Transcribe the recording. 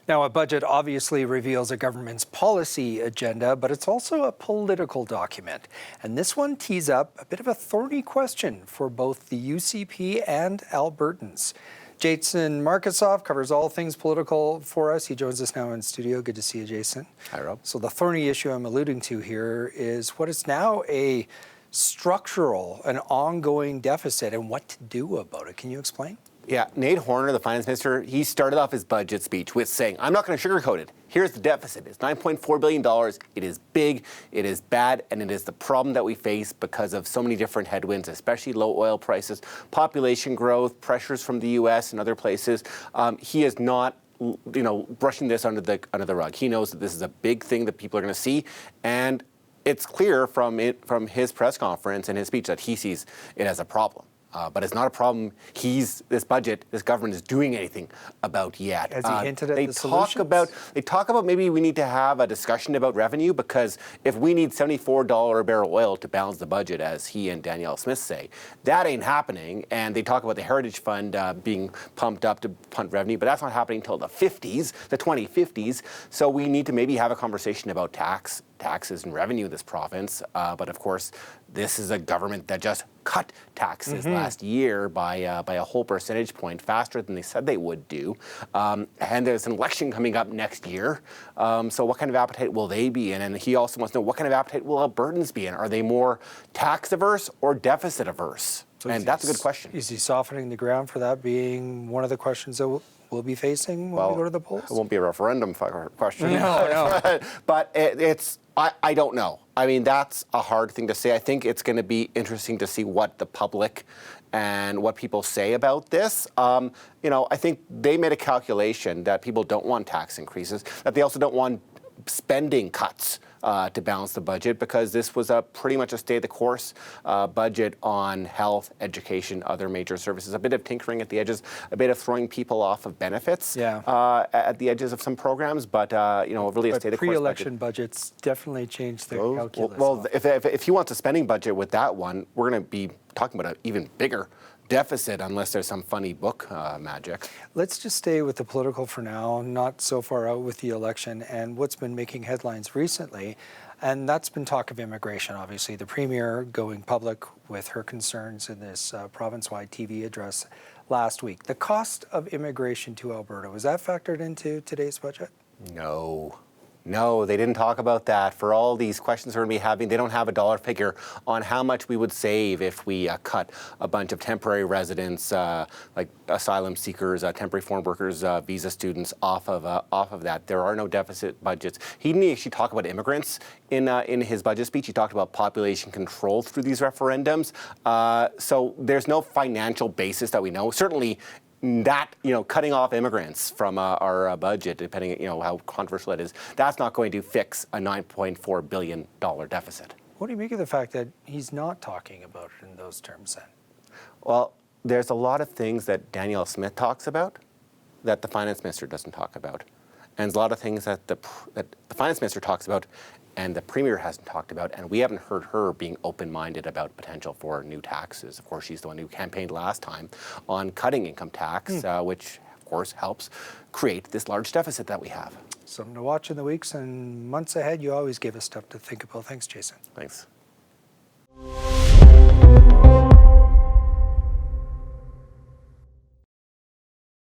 Now, a budget obviously reveals a government's policy agenda, but it's also a political document. And this one tees up a bit of a thorny question for both the UCP and Albertans. Jason Markusoff covers all things political for us. He joins us now in studio. Good to see you, Jason. Hi, Rob. So the thorny issue I'm alluding to here is what is now a structural, an ongoing deficit, and what to do about it. Can you explain? Yeah, Nate Horner, the finance minister, he started off his budget speech with saying, I'm not going to sugarcoat it. Here's the deficit. It's $9.4 billion. It is big, it is bad, and it is the problem that we face because of so many different headwinds, especially low oil prices, population growth, pressures from the U.S. and other places. He is not brushing this under the rug. He knows that this is a big thing that people are going to see, and it's clear from his press conference and his speech that he sees it as a problem. But it's not a problem this government is doing anything about yet. Has he hinted at the solutions? They talk about maybe we need to have a discussion about revenue, because if we need $74 a barrel oil to balance the budget, as he and Danielle Smith say, that ain't happening. And they talk about the Heritage Fund being pumped up to punt revenue, but that's not happening until the 2050s. So we need to maybe have a conversation about taxes and revenue in this province. But of course, this is a government that just cut taxes last year by a whole percentage point faster than they said they would do. And there's an election coming up next year. So what kind of appetite will they be in? And he also wants to know, what kind of appetite will Albertans be in? Are they more tax averse or deficit averse? So and that's a good question. Is he softening the ground for that being one of the questions that we'll be facing when we go to the polls? It won't be a referendum question. No. But I don't know. I mean, that's a hard thing to say. I think it's going to be interesting to see what the public and what people say about this. I think they made a calculation that people don't want tax increases, that they also don't want spending cuts to balance the budget, because this was pretty much a stay-the-course budget on health, education, other major services, a bit of tinkering at the edges, a bit of throwing people off of benefits at the edges of some programs, but really a stay-the-course pre-election budgets definitely changed the calculus. Well, if he wants a spending budget with that one, we're going to be talking about an even bigger deficit, unless there's some funny book magic. Let's just stay with the political for now, not so far out with the election and what's been making headlines recently. And that's been talk of immigration, obviously. The Premier going public with her concerns in this province-wide TV address last week. The cost of immigration to Alberta, was that factored into today's budget? No, they didn't talk about that. For all these questions we're going to be having, they don't have a dollar figure on how much we would save if we cut a bunch of temporary residents, like asylum seekers, temporary foreign workers, visa students off of that. There are no deficit budgets. He didn't actually talk about immigrants in his budget speech. He talked about population control through these referendums. So there's no financial basis that we know. Certainly, that, cutting off immigrants from our budget, depending, how controversial it is, that's not going to fix a $9.4 billion deficit. What do you make of the fact that he's not talking about it in those terms then? Well, there's a lot of things that Danielle Smith talks about that the finance minister doesn't talk about. And there's a lot of things that the finance minister talks about and the Premier hasn't talked about, and we haven't heard her being open-minded about potential for new taxes. Of course, she's the one who campaigned last time on cutting income tax, which, of course, helps create this large deficit that we have. Something to watch in the weeks and months ahead. You always give us stuff to think about. Thanks, Jason. Thanks.